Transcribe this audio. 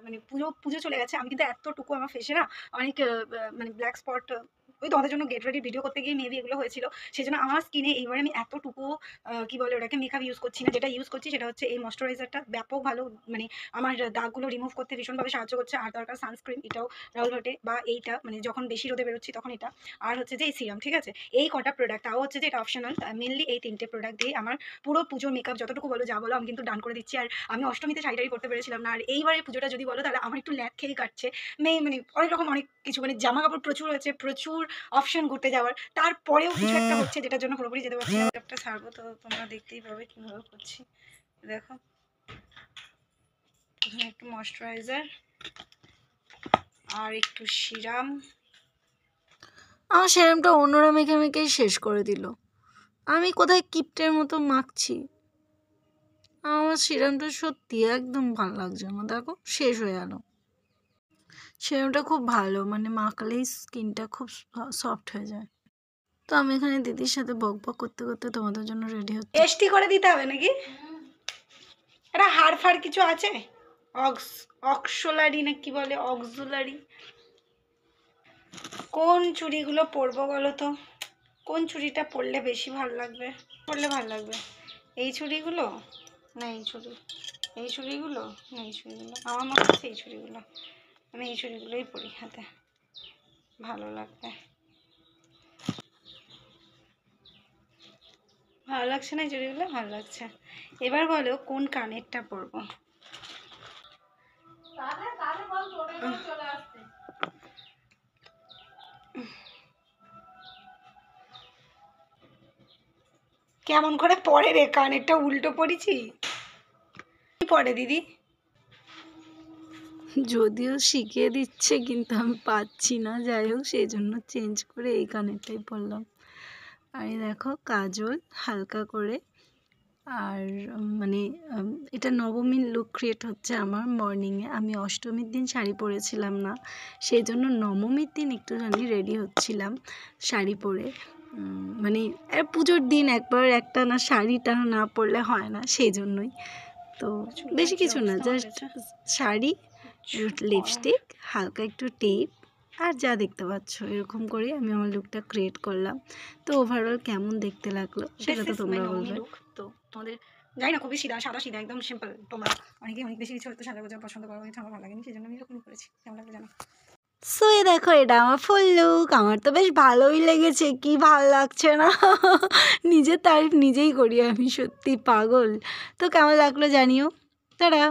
মানে পুজো চলে গেছে, আমি কিন্তু এতটুকু আমার ফেসে না অনেক মানে ব্ল্যাক স্পট, ওই তোমাদের জন্য গেট রেডি ভিডিও করতে গিয়ে মেবি এগুলো হয়েছিল। সেই জন্য আমার স্কিনে এইবারে আমি এতটুকু কি বলে ওটাকে মেকআপ ইউজ করছি না। যেটা ইউজ করছি সেটা হচ্ছে এই ময়শ্চারাইজারটা, ব্যাপক ভালো, মানে আমার দাগগুলো রিমুভ করতে ভীষণভাবে সাহায্য করছে। আর দরকার সানস্ক্রিন, এটাও রাহুল ভাটে বা এইটা, মানে যখন বেশি রোদে বেরোচ্ছি তখন এটা। আর হচ্ছে যে এই সিরাম, ঠিক আছে, এই কটা প্রোডাক্ট, তাও হচ্ছে যে এটা অপশনাল। মেনলি এই 3টে প্রোডাক্ট দিয়ে আমার পুরো পুজোর মেকআপ যতটুকু বলো যা বলো আমি কিন্তু ডান করে দিচ্ছি। আর আমি অষ্টমীতে শাড়ি পরতে পেরেছিলাম না, আর এইবারের পুজোটা যদি বলো তাহলে আমার একটু ল্যাদ খেয়ে কাটছে। মানে অনেক রকম অনেক কিছু, মানে জামা কাপড় প্রচুর হয়েছে, প্রচুর অপশন ঘুরতে যাওয়ার, তারপরেও কিছু একটা হচ্ছে যেটার জন্য পুরোপুরি যেতে পারছি না। একটা ছাড়বো তো তোমরা দেখতেই পাবে কীভাবে করছি। দেখো, প্রথমে একটু ময়শ্চারাইজার আর একটু সিরাম। আমার সেরামটা অন্যরা মেখে মেখেই শেষ করে দিল, আমি কোথায় কিপটের মতো মাখছি। আমার সিরামটা সত্যি একদম ভালো লাগছে না, দেখো শেষ হয়ে গেল। সেরামটা খুব ভালো, মানে মাখলেই স্কিনটা খুব সফট হয়ে যায়। তো আমি এখানে দিদির সাথে বক বক করতে করতে তোমাদের জন্য রেডি হচ্ছি। এসটি করে দিতে হবে নাকি? এটা হাড় ফাড় কিছু আছে? অক্সলারি না কি বলে, অক্সুলারি। কোন চুড়িগুলো পরবো বলো তো? কোন চুড়িটা পরলে বেশি ভালো লাগবে, পরলে ভালো লাগবে? এই চুড়িগুলো না এই চুড়ি, এই চুড়িগুলো না এই চুড়িগুলো? আমার মনে হচ্ছে এই চুড়িগুলো, আমি এই চুড়িগুলোই পরি হাতে, ভালো লাগবে। ভালো লাগছে না এই চুড়িগুলো? ভালো লাগছে। এবার বলো কোন কানেরটা পরবো? কেমন করে পরে রে, কানেরটা উল্টো পড়েছি। কি পরে দিদি? যদিও শিখিয়ে দিচ্ছে কিন্তু আমি পাচ্ছি না, যাই হোক সেই জন্য চেঞ্জ করে এই কানেরটাই পরলাম। আর এই দেখো কাজল হালকা করে, আর মানে এটা নবমীর লুক ক্রিয়েট হচ্ছে আমার মর্নিংয়ে। আমি অষ্টমীর দিন শাড়ি পরেছিলাম না, সেই জন্য নবমীর দিন একটুখানি রেডি হচ্ছিলাম শাড়ি পরে। মানে পুজোর দিন একবার একটা না শাড়িটা না পরলে হয় না, সেই জন্যই। তো বেশি কিছু না, জাস্ট শাড়ি, লিপস্টিক, হালকা একটু টিপ, আর যা দেখতে পাচ্ছ এরকম করে আমি আমার লুকটা ক্রিয়েট করলাম। তো ওভারঅল কেমন দেখতে লাগলো সেটা তো তোমরা বলবে। তো তোমাদের যাই না, খুবই সাদা সিধা একদম সিম্পল। তোমরা অনেকে অনেক বেশি কিছু হয়তো সাজা গোজা পছন্দ করো, কিন্তু আমার ভালো লাগেনি, সেই জন্য আমি এরকম করেছি। কেমন লাগবে জানো? সো এ দেখো এটা আমার ফুল লুক, আমার তো বেশ ভালোই লেগেছে, কি ভালো লাগছে না? নিজের তারিফ নিজেই করি আমি, সত্যি পাগল। তো কেমন লাগলো জানিও। টাটা।